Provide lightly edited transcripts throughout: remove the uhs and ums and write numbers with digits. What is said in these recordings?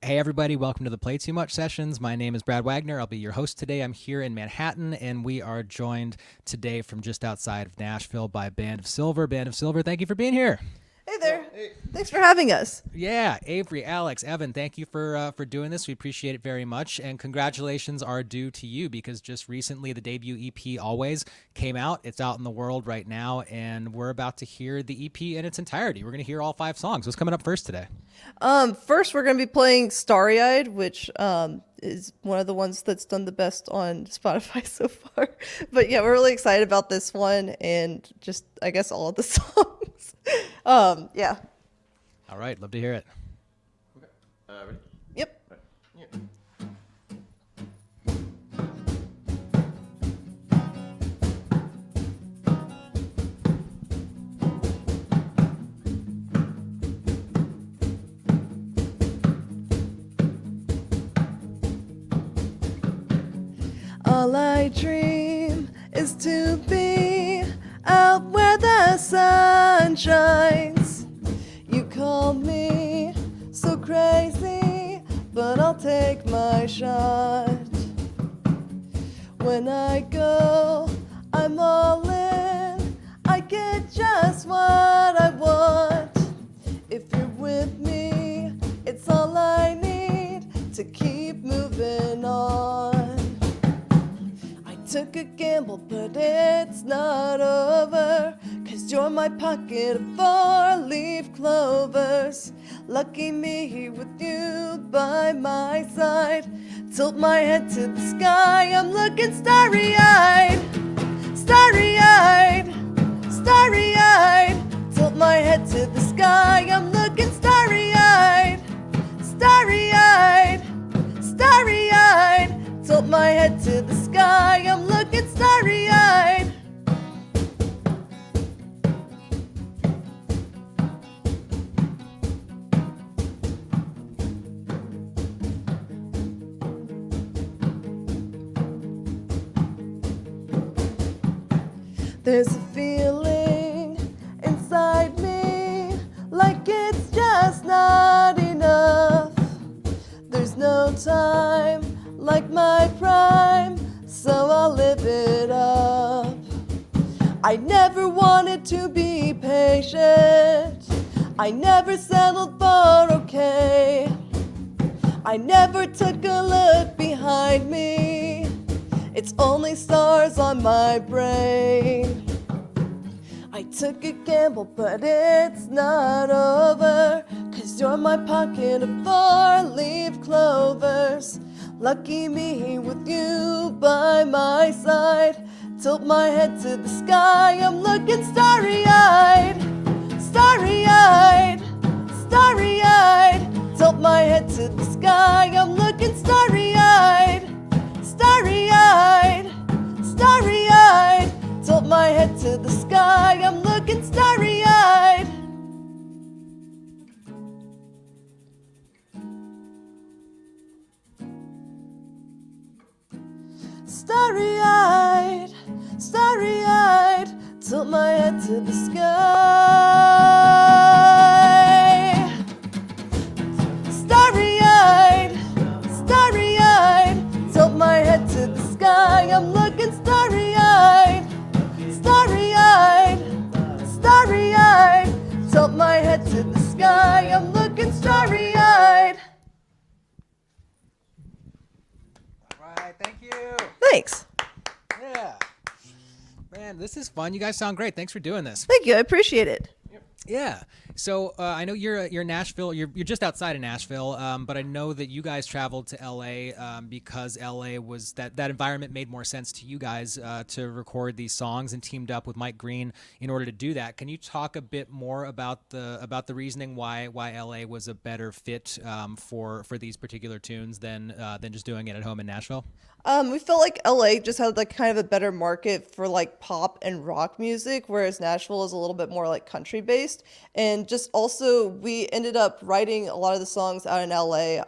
Hey, everybody, welcome to the Play Too Much sessions. My name is Brad Wagner. I'll be your host today. I'm here in Manhattan, and we are joined today from just outside of Nashville by Band of Silver. Band of Silver, thank you for being here. Hey there. Hey. Thanks for having us. Yeah, Avery, Alex, Evan, thank you for doing this. We appreciate it very much, and congratulations are due to you because just recently the debut EP Always came out. It's out in the world right now, and we're about to hear the EP in its entirety. We're going to hear all 5 songs. What's coming up first today? First, we're going to be playing Starry Eyed, which is one of the ones that's done the best on Spotify so far. But yeah, we're really excited about this one and just, I guess, all of the songs. Yeah. All right, love to hear it. Okay. Ready? Yep. Right. Yeah. All I dream is to be out where the sun shines. You call me so crazy, but I'll take my shot. When I go, I'm all in. I get just what I want. If you're with me, it's all I need to keep moving on. I took a gamble, but it's not over, 'cause you're my pocket of 4-leaf clovers. Lucky me with you by my side. Tilt my head to the sky, I'm looking starry-eyed. Starry-eyed, starry-eyed. Tilt my head to the sky, I'm looking starry-eyed. Starry-eyed, starry-eyed. Tilt my head to the sky, I'm looking starry-eyed. There's a feeling inside me like it's just not enough. There's no time like my prime, so I'll live it up. I never wanted to be patient. I never settled for okay. I never took a look behind me. It's only stars on my brain. I took a gamble, but it's not over, 'cause you're my pocket of 4-leaf clovers. Lucky me with you by my side. Tilt my head to the sky, I'm looking starry-eyed. Starry-eyed, starry-eyed. Tilt my head to the sky, I'm looking starry-eyed. Starry-eyed, starry-eyed. Tilt my head to the sky, I'm looking starry-eyed. Starry-eyed, starry-eyed. Tilt my head to the sky. Starry-eyed, starry-eyed. Tilt my head to the sky, I'm looking starry-eyed. Starry-eyed, starry-eyed. Tilt my head to the sky, I'm looking starry-eyed. All right, thank you. Thanks. Yeah. Man, this is fun. You guys sound great. Thanks for doing this. Thank you, I appreciate it. Yeah. So I know you're Nashville. You're just outside of Nashville, but I know that you guys traveled to LA because LA was that environment made more sense to you guys to record these songs, and teamed up with Mike Green in order to do that. Can you talk a bit more about the reasoning why LA was a better fit for these particular tunes than just doing it at home in Nashville? We felt like LA just had like kind of a better market for like pop and rock music, whereas Nashville is a little bit more like country based. And and just also we ended up writing a lot of the songs out in LA.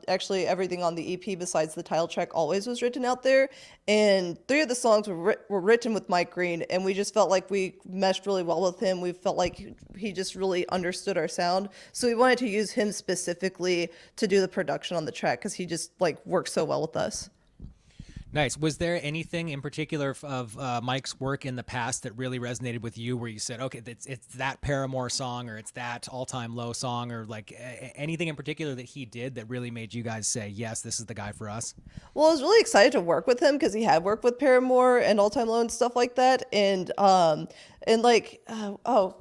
Actually, everything on the EP besides the title track always was written out there, and 3 of the songs were written with Mike Green, and we just felt like we meshed really well with him. We felt like he just really understood our sound, so we wanted to use him specifically to do the production on the track because he just like works so well with us. Nice. Was there anything in particular of Mike's work in the past that really resonated with you, where you said, okay, it's that Paramore song, or it's that All Time Low song, or like anything in particular that he did that really made you guys say, yes, this is the guy for us? Well, I was really excited to work with him because he had worked with Paramore and All Time Low and stuff like that. And like,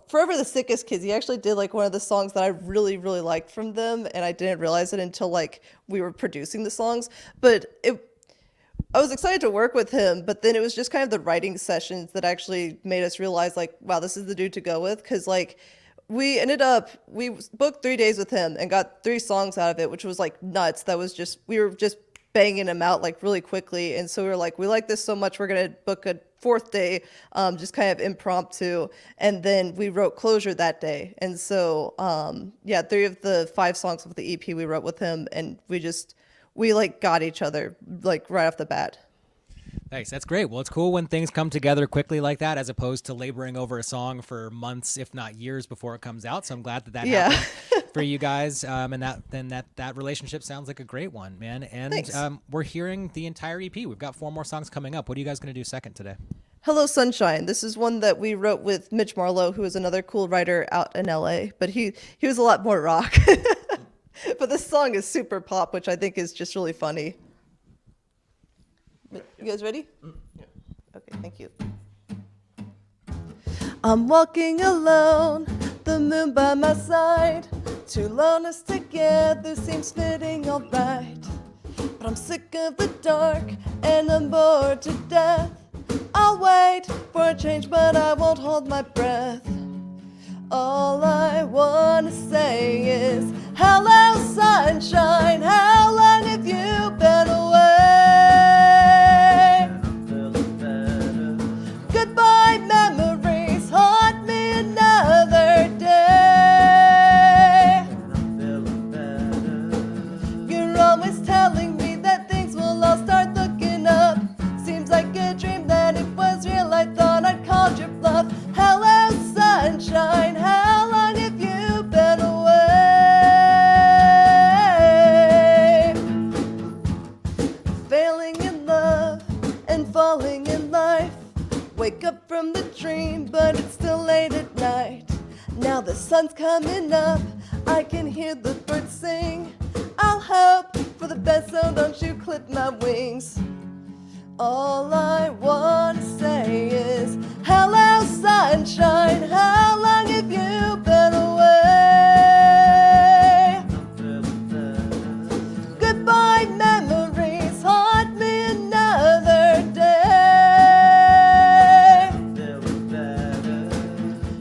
Forever the Sickest Kids, he actually did like one of the songs that I really, really liked from them. And I didn't realize it until like we were producing the songs. But I was excited to work with him, but then it was just kind of the writing sessions that actually made us realize like, wow, this is the dude to go with. Because like we booked 3 days with him and got 3 songs out of it, which was like nuts. We were just banging them out like really quickly. And so we were like, we like this so much, we're going to book a 4th day, just kind of impromptu. And then we wrote Closure that day. And so, 3 of the 5 songs of the EP we wrote with him, and we like got each other like right off the bat. Nice. That's great. Well, it's cool when things come together quickly like that, as opposed to laboring over a song for months, if not years, before it comes out. So I'm glad that happened for you guys. And that relationship sounds like a great one, man. And we're hearing the entire EP. We've got 4 more songs coming up. What are you guys going to do second today? Hello Sunshine. This is one that we wrote with Mitch Marlowe, who is another cool writer out in LA, but he was a lot more rock. But this song is super pop, which I think is just really funny. You guys ready? Yeah. Okay, thank you. I'm walking alone, the moon by my side. 2 loners together seems fitting alright. But I'm sick of the dark and I'm bored to death. I'll wait for a change, but I won't hold my breath. All I wanna say is, hello sunshine, how long have you been away? Goodbye memories, haunt me another day. You're always telling me that things will all start looking up. Seems like a dream that it was real, I thought I'd called your bluff. Hello sunshine, how long have you been away? Failing in love and falling in life. Wake up from the dream, but it's still late at night. Now the sun's coming up, I can hear the birds sing. I'll hope for the best, so don't you clip my wings. All I wanna say is, hello sunshine, how long have you been away? Goodbye memories, haunt me another day.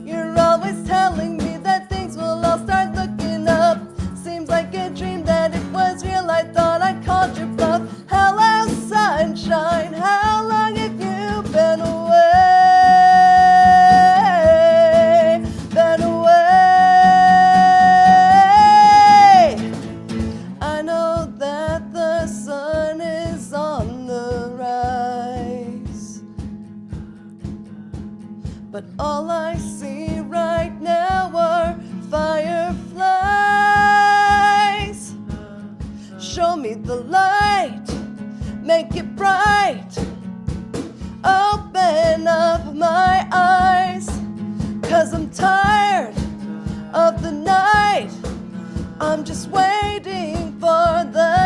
You're always telling me that things will all start looking up. Seems like a dream that it was real, I thought I called your bluff. Hello sunshine, how long have you been away? Been away. I know that the sun is on the rise, but all I see right now are fireflies. Show me the light, make it bright. Open up my eyes, 'cause I'm tired of the night. I'm just waiting for the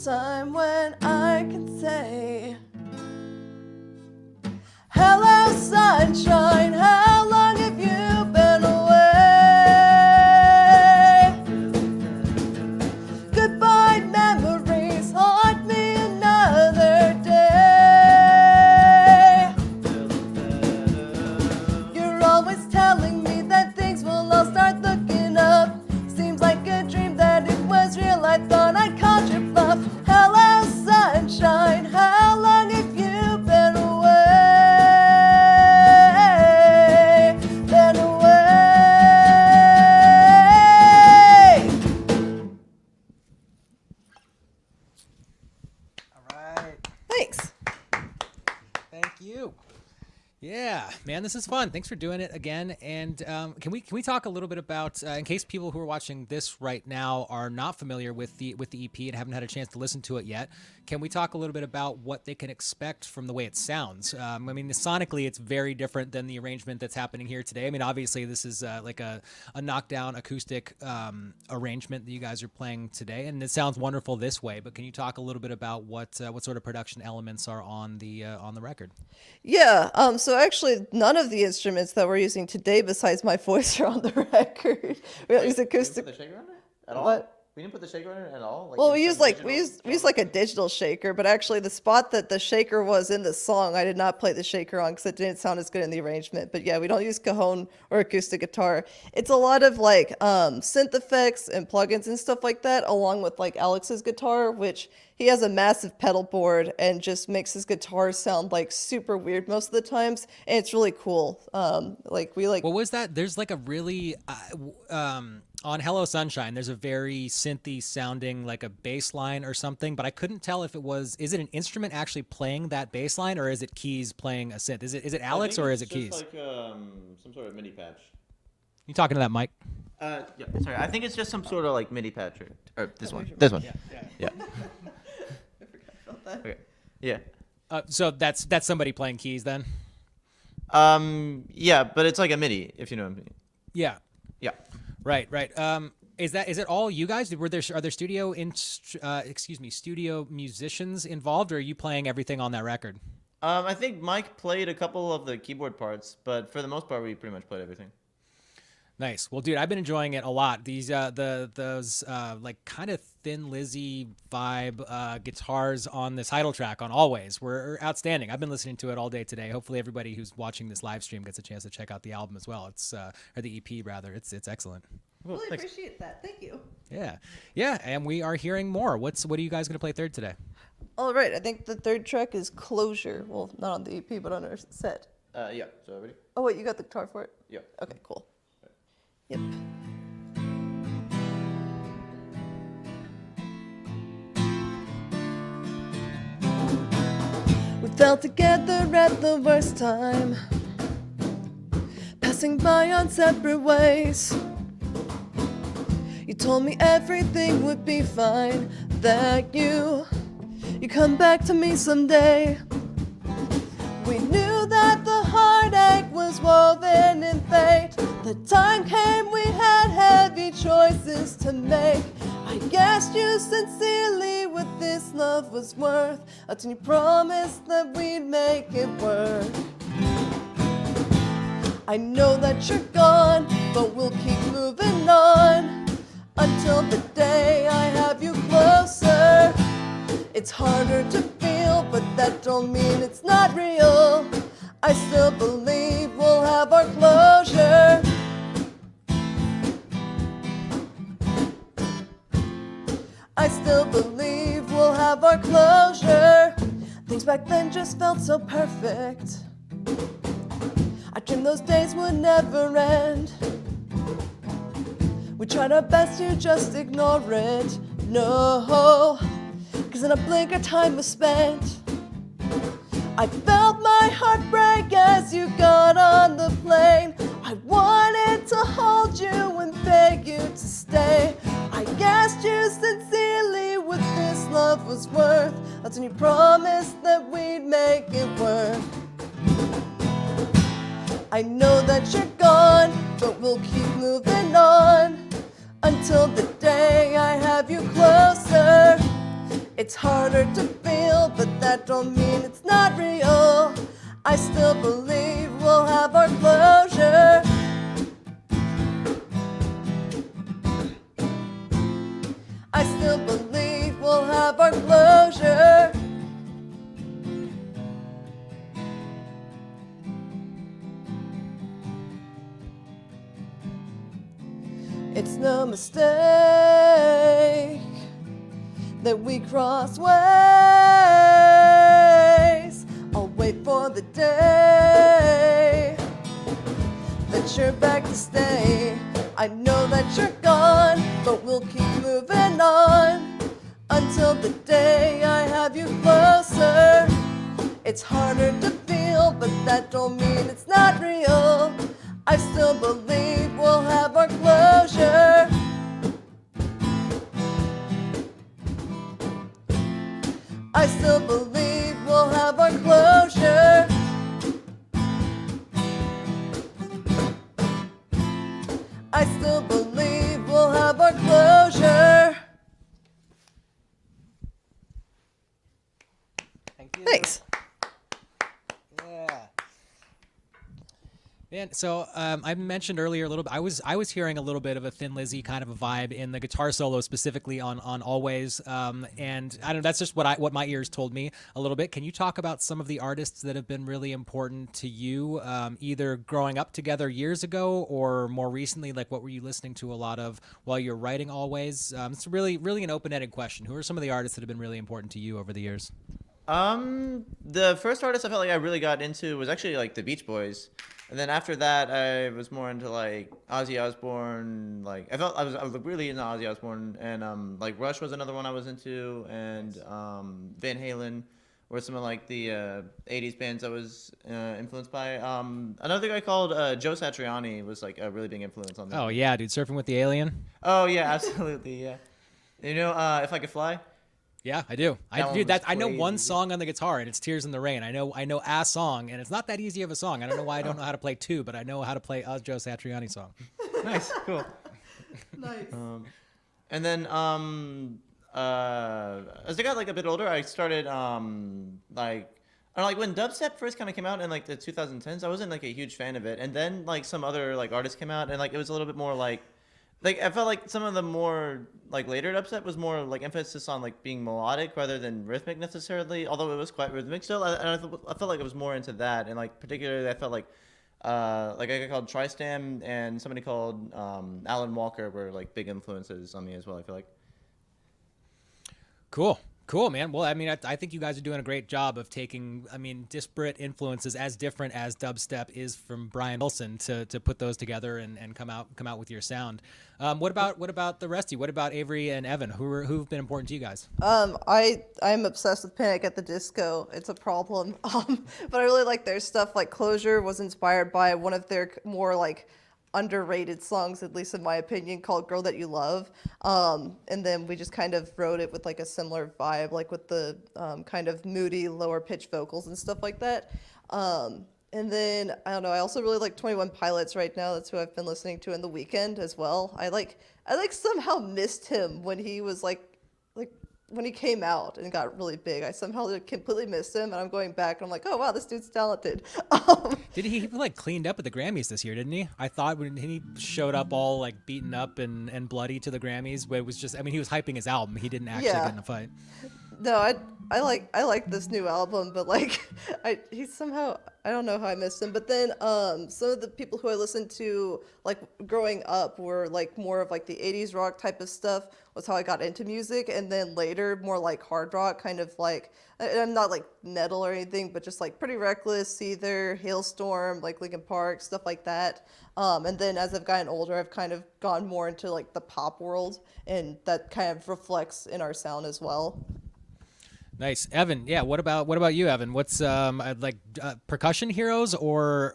time when I can say, hello sunshine, how long have you been away? Goodbye memories, haunt me another day. You're always telling me that things will all start looking up. Seems like a dream that it was real, I thought I called your bluff. Hello sunshine, how long have you been away? man. This is fun. Thanks for doing it again. And can we talk a little bit about, in case people who are watching this right now are not familiar with the EP and haven't had a chance to listen to it yet? Can we talk a little bit about what they can expect from the way it sounds? I mean, sonically, it's very different than the arrangement that's happening here today. I mean, obviously, this is like a knockdown acoustic arrangement that you guys are playing today, and it sounds wonderful this way. But can you talk a little bit about what sort of production elements are on the record? Yeah, so actually none of the instruments that we're using today besides my voice are on the record. We don't use We didn't acoustic. put the shaker on it at all? What? We didn't put the shaker on it at all? Well, in we use some like digital we use like a digital shaker, but actually the spot that the shaker was in the song, I did not play the shaker on because it didn't sound as good in the arrangement. But yeah, we don't use cajon or acoustic guitar. It's a lot of like synth effects and plugins and stuff like that, along with like Alex's guitar, which he has a massive pedal board and just makes his guitar sound like super weird most of the times, and it's really cool. What was that? There's like a really on Hello Sunshine, there's a very synthy sounding like a bass line or something, but I couldn't tell if is it an instrument actually playing that bass line, or is it keys playing a synth? Is it Alex or is it keys? It's like some sort of MIDI patch. You talking to that mic? Yeah, sorry. I think it's just some sort of like MIDI patch or this one. This one. Yeah. I forgot about that. Okay. Yeah. So that's somebody playing keys then? Yeah, but it's like a MIDI, if you know what I mean. Yeah. Yeah. Right. Is it all you guys? Are there studio musicians involved, or are you playing everything on that record? I think Mike played a couple of the keyboard parts, but for the most part, we pretty much played everything. Nice. Well, dude, I've been enjoying it a lot. These those like kind of Thin Lizzy vibe guitars on this title track on Always were outstanding. I've been listening to it all day today. Hopefully, everybody who's watching this live stream gets a chance to check out the album as well. It's or the EP rather. It's excellent. Well, Really thanks. appreciate that. Thank you. Yeah, and we are hearing more. What are you guys gonna play third today? All right, I think the third track is Closure. Well, not on the EP, but on our set. Yeah. So ready? Oh wait, you got the guitar for it? Yeah. Okay, cool. Yep. We fell together at the worst time, passing by on separate ways. You told me everything would be fine, that you come back to me someday. We knew that the heartache was woven in fate. The time came, we had heavy choices to make. I asked you sincerely what this love was worth, until you promised that we'd make it work. I know that you're gone, but we'll keep moving on until the day I have you closer. It's harder to feel, but that don't mean it's not real. I still believe we'll have our closure. I still believe we'll have our closure. Things back then just felt so perfect. I dreamed those days would never end. We tried our best to just ignore it. No, 'cause in a blink our time was spent. I felt my heart break as you got on the plane. I wanted to hold you and beg you to stay. I asked you sincerely what this love was worth, until you promised that we'd make it work. I know that you're gone, but we'll keep moving on until the day I have you closer. It's harder to feel, but that don't mean it's not real. I still believe we'll have our closure. I still believe we'll have our closure. It's no mistake that we cross ways. I'll wait for the day that you're back to stay. I know that you're gone, but we'll keep moving on until the day I have you closer. It's harder to feel, but that don't mean it's not real. I still believe we'll have our closure. I still believe we'll have our closure. I still believe we'll have our closure. Thank you. Thanks. Yeah. Man, so I mentioned earlier a little bit. I was hearing a little bit of a Thin Lizzy kind of a vibe in the guitar solo, specifically on Always. And I don't know. That's just what my ears told me a little bit. Can you talk about some of the artists that have been really important to you, either growing up together years ago or more recently? Like, what were you listening to a lot of while you're writing Always? It's really an open-ended question. Who are some of the artists that have been really important to you over the years? The first artist I felt like I really got into was actually like the Beach Boys. And then after that, I was more into like Ozzy Osbourne. Like I was really into Ozzy Osbourne, and like Rush was another one I was into, and Van Halen were some of like the '80s bands I was influenced by. Another guy called Joe Satriani was like a really big influence on me. Oh yeah, dude, Surfing with the Alien. Oh yeah, absolutely, yeah. You know, If I Could Fly. Yeah, I do. I know one crazy. song on the guitar, and it's "Tears in the Rain." I know a song, and it's not that easy of a song. I don't know why I don't know how to play two, but I know how to play a Joe Satriani song. Nice, cool. Nice. And then as I got like a bit older, I started like I don't know, like when dubstep first kind of came out in like the 2010s. I wasn't like a huge fan of it, and then like some other like artists came out, and like it was a little bit more like I felt like some of the more like later dubstep was more like emphasis on like being melodic rather than rhythmic necessarily. Although it was quite rhythmic still, I felt like it was more into that, and like particularly I felt like a guy called Tristam and somebody called Alan Walker were like big influences on me as well. I feel like. Cool, man. Well, I mean, I think you guys are doing a great job of taking, disparate influences, as different as dubstep is from Brian Wilson, to put those together and come out with your sound. What about the rest of you? What about Avery and Evan? Who've been important to you guys? I'm obsessed with Panic at the Disco. It's a problem. But I really like their stuff. Like Closure was inspired by one of their more like underrated songs, at least in my opinion, called Girl That You Love. And then we just kind of wrote it with like a similar vibe, like with the kind of moody, lower pitch vocals and stuff like that. And then, I don't know, I also really like 21 Pilots right now. That's who I've been listening to in The Weeknd as well. I somehow missed him when he was like when he came out and got really big. I somehow completely missed him, and I'm going back and I'm like, oh wow, this dude's talented. Did he like cleaned up at the Grammys this year, didn't he? I thought when he showed up all like beaten up and bloody to the Grammys, but it was just, he was hyping his album. He didn't actually get in a fight. No, I like this new album, but like he's somehow, I don't know how I missed him. But then some of the people who I listened to like growing up were like more of like the 80s rock type of stuff was how I got into music, and then later more like hard rock, kind of like, I'm not like metal or anything, but just like Pretty Reckless, Seether, Hailstorm, like Linkin Park, stuff like that. And then as I've gotten older, I've kind of gone more into like the pop world, and that kind of reflects in our sound as well. Nice, Evan. Yeah. What about you, Evan? What's percussion heroes or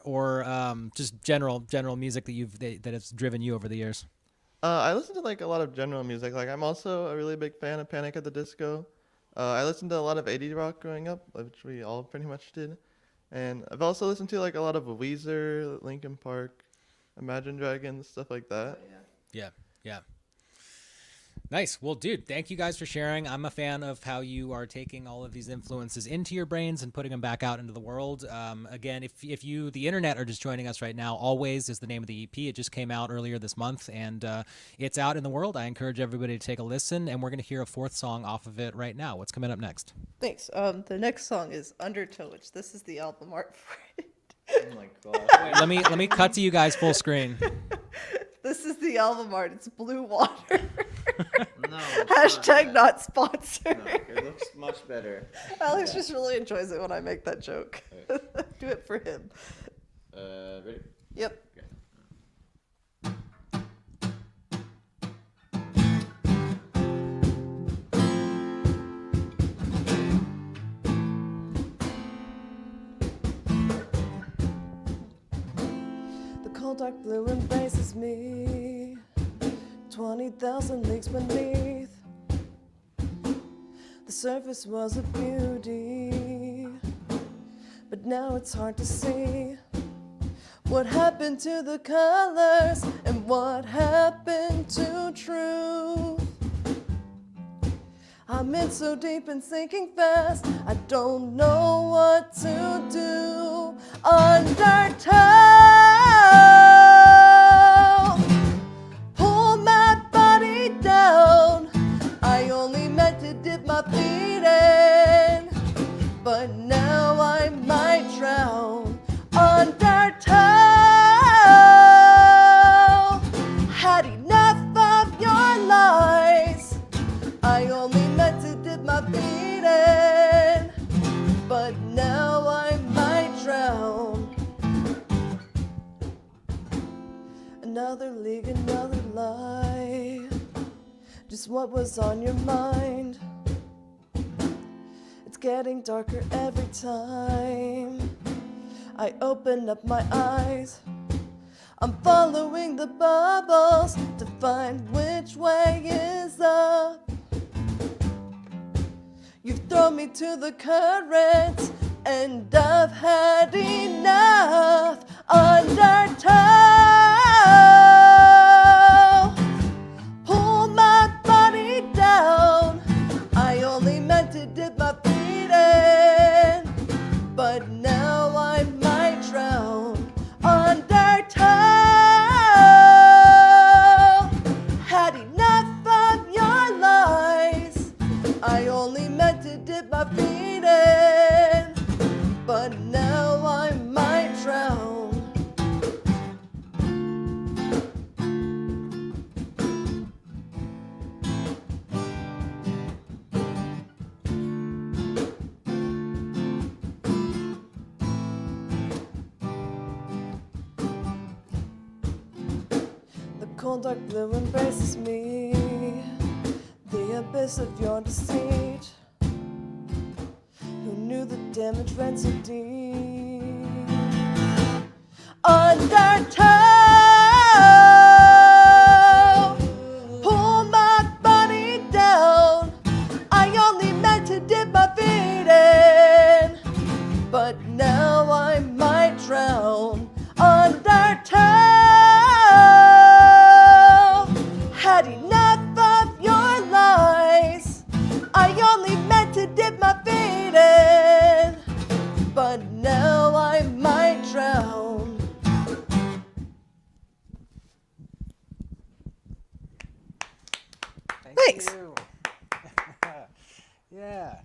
just general music that has driven you over the years? I listen to like a lot of general music. Like I'm also a really big fan of Panic at the Disco. I listened to a lot of 80s rock growing up, which we all pretty much did. And I've also listened to like a lot of Weezer, Linkin Park, Imagine Dragons, stuff like that. Yeah. Nice. Well, dude, thank you guys for sharing. I'm a fan of how you are taking all of these influences into your brains and putting them back out into the world. Again, if you, the internet, are just joining us right now, Always is the name of the EP. It just came out earlier this month, and it's out in the world. I encourage everybody to take a listen, and we're going to hear a fourth song off of it right now. What's coming up next? Thanks. The next song is Undertale, which this is the album art for it. Oh my god. Wait, let me cut to you guys full screen. This is the album art. It's blue water. No. Hashtag not sponsored. No, it looks much better. Alex just really enjoys it when I make that joke. Do it for him. Ready? Yep. cold dark blue embraces me, 20,000 leagues beneath. The surface was a beauty, but now it's hard to see. What happened to the colors, and what happened to truth? I'm in so deep and sinking fast, I don't know what to do. Undertale, pull my body down. I only meant to dip my feet in, but now I might drown. Undertale, had enough of your lies. I only meant to dip my feet in, but now I might drown. Another league, another lie. Just what was on your mind? It's getting darker every time I open up my eyes. I'm following the bubbles to find which way is up. You've thrown me to the current, and I've had enough. Undertale, pull my body down. I only meant to dip my feet in, but now I might drown. Undertale, had enough of your lies. I only meant to dip my feet in, but now I might drown. The cold dark blue embraces me, the abyss of your deceit. Who knew the damage ran so deep? Undertale, pull my body down. I only meant to dip my feet in, but now I might drown. Undertale, had enough of your lies. I only meant to dip my feet in, but now I might drown. Thanks. You. Yeah.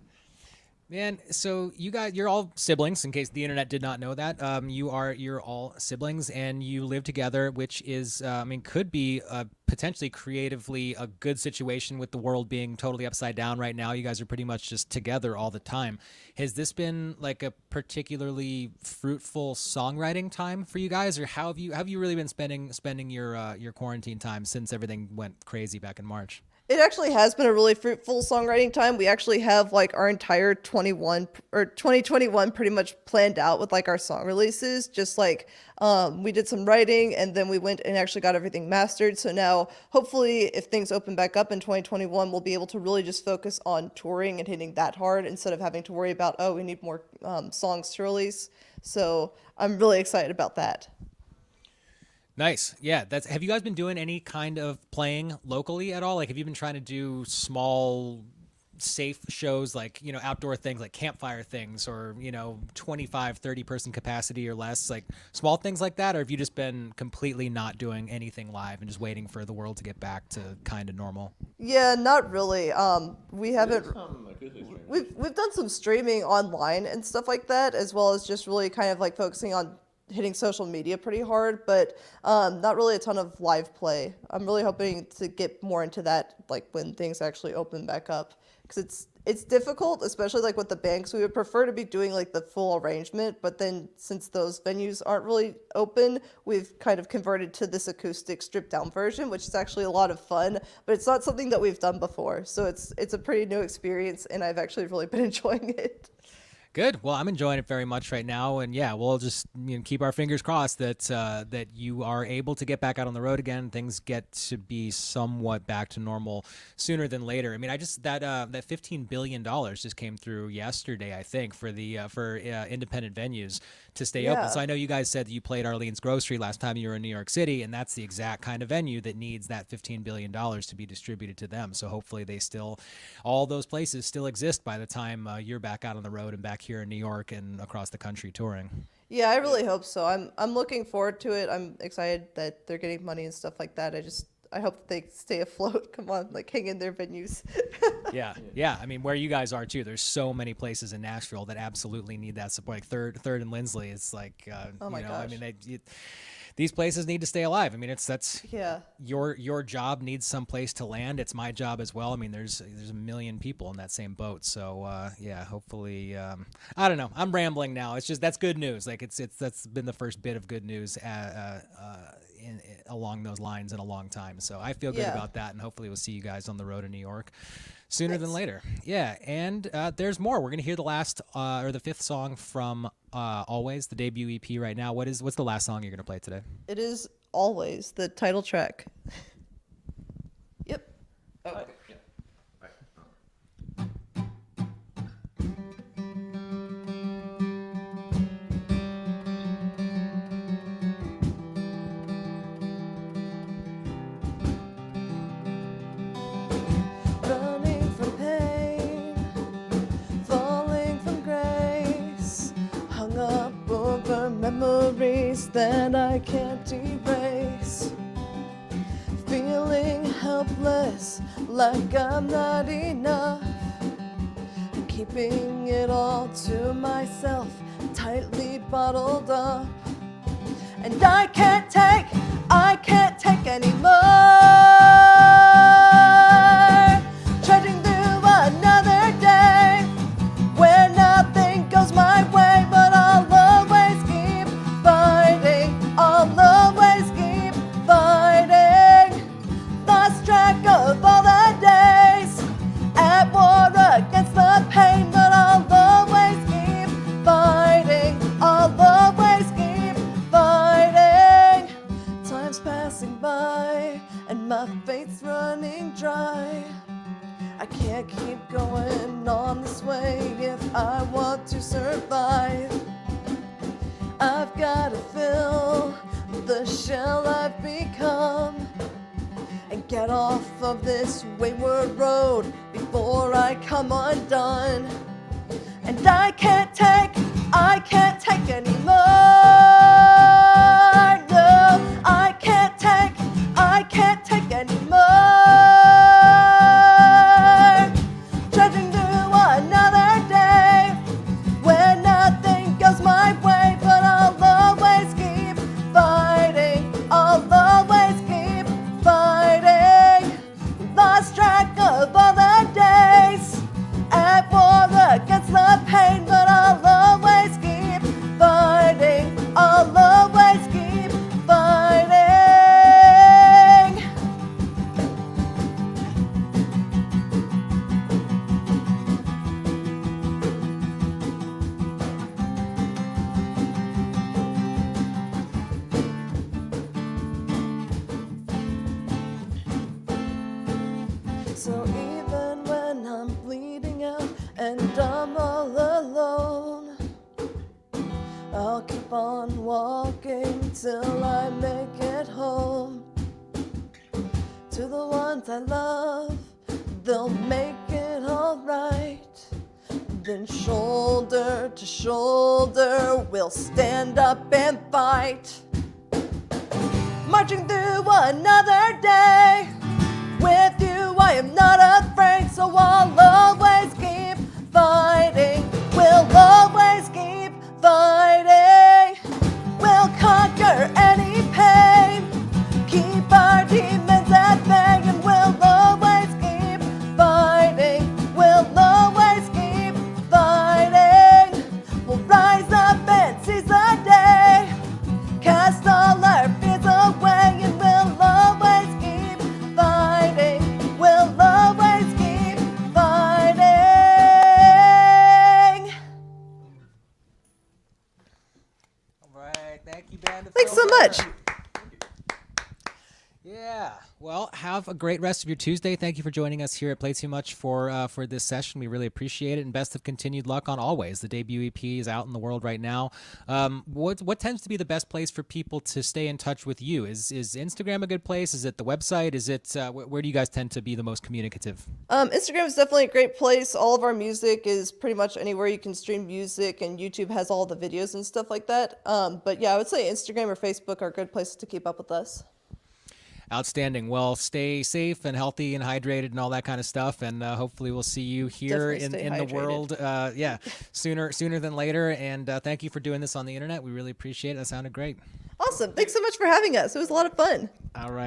Man, so you're all siblings, in case the internet did not know that. You're all siblings, and you live together, which is, could be potentially creatively a good situation with the world being totally upside down right now. You guys are pretty much just together all the time. Has this been like a particularly fruitful songwriting time for you guys, or how have you really been spending your quarantine time since everything went crazy back in March? It actually has been a really fruitful songwriting time. We actually have like our entire 2021 pretty much planned out with like our song releases. Just like we did some writing, and then we went and actually got everything mastered. So now hopefully if things open back up in 2021, we'll be able to really just focus on touring and hitting that hard instead of having to worry about, oh, we need more songs to release. So I'm really excited about that. Nice. Yeah. Have you guys been doing any kind of playing locally at all? Like, have you been trying to do small, safe shows, like, outdoor things like campfire things, or, 25, 30 person capacity or less, like small things like that? Or have you just been completely not doing anything live and just waiting for the world to get back to kind of normal? Yeah, not really. We haven't. Some acoustic streaming. We've done some streaming online and stuff like that, as well as just really kind of like focusing on hitting social media pretty hard, but not really a ton of live play. I'm really hoping to get more into that, like when things actually open back up, because it's difficult, especially like with the bands. We would prefer to be doing like the full arrangement, but then since those venues aren't really open, we've kind of converted to this acoustic stripped down version, which is actually a lot of fun, but it's not something that we've done before. So it's a pretty new experience, and I've actually really been enjoying it. Good. Well, I'm enjoying it very much right now, and yeah, we'll just keep our fingers crossed that that you are able to get back out on the road again. Things get to be somewhat back to normal sooner than later. I mean, I just that $15 billion just came through yesterday, I think, for the for independent venues to stay open. Yeah. So I know you guys said that you played Arlene's Grocery last time you were in New York City, and that's the exact kind of venue that needs that $15 billion to be distributed to them. So hopefully they still, all those places still exist by the time you're back out on the road and back here in New York and across the country touring. Yeah, I really hope so. I'm looking forward to it. I'm excited that they're getting money and stuff like that. I hope that they stay afloat. Come on, like hang in their venues. Yeah. I mean, where you guys are too, there's so many places in Nashville that absolutely need that support. Like Third and Lindsley, it's like, Oh my I gosh. mean, these places need to stay alive. I mean, that's Yeah. your job needs some place to land. It's my job as well. I mean, there's a million people in that same boat. So yeah, hopefully, I don't know. I'm rambling now. It's just that's good news. Like that's been the first bit of good news along those lines in a long time. So I feel good Yeah. about that, and hopefully we'll see you guys on the road in New York sooner than Thanks. later. Yeah, and there's more. We're gonna hear the last or the fifth song from Always, the debut EP right now. What's the last song you're gonna play today? It is Always the title track. Yep. Running from pain, falling from grace, hung up over memories that I can't erase. Feeling helpless, like I'm not enough. Keeping it all to myself, tightly bottled up. And I can't take anymore. Trudging through another day where nothing goes my way, but I'll always keep fighting. I'll always keep fighting. Lost track of all the days at war against the pain, but I'll always keep fighting. I'll always keep fighting. Time's passing by and my faith's running dry. I can't keep going on this way if I want to survive. I've gotta fill the shell I've become and get off of this wayward road before I come undone. And I can't take anymore. No, I can't take anymore. Trudging through another day where nothing goes my way, but I'll always keep fighting. I'll always keep fighting. Lost track of all the days at war against the pain, but I'll always keep fighting. I'll always keep fighting. So even when I'm bleeding out and I'm all alone, I'll keep on walking till I make it home. To the ones I love, they'll make it alright. Then shoulder to shoulder, we'll stand up and fight. Marching through another day. With you I am not afraid, so I'll always keep fighting. We'll always keep fighting. We'll conquer any pain. Keep our demons at bay, and we'll always keep fighting. We'll always keep fighting. We'll rise up and seize the day. Cast all our fears away, and we'll always keep fighting. We'll always keep fighting. Yeah. Well, have a great rest of your Tuesday. Thank you for joining us here at Play Too Much for this session. We really appreciate it, and best of continued luck on Always. The debut EP is out in the world right now. What tends to be the best place for people to stay in touch with you? Is Instagram a good place? Is it the website? Is it where do you guys tend to be the most communicative? Instagram is definitely a great place. All of our music is pretty much anywhere you can stream music, and YouTube has all the videos and stuff like that. But yeah, I would say Instagram or Facebook are good places to keep up with us. Outstanding. Well, stay safe and healthy and hydrated and all that kind of stuff. And hopefully we'll see you here Definitely in stay the hydrated. world. Sooner than later. And thank you for doing this on the internet. We really appreciate it. That sounded great. Awesome. Thanks so much for having us. It was a lot of fun. All right.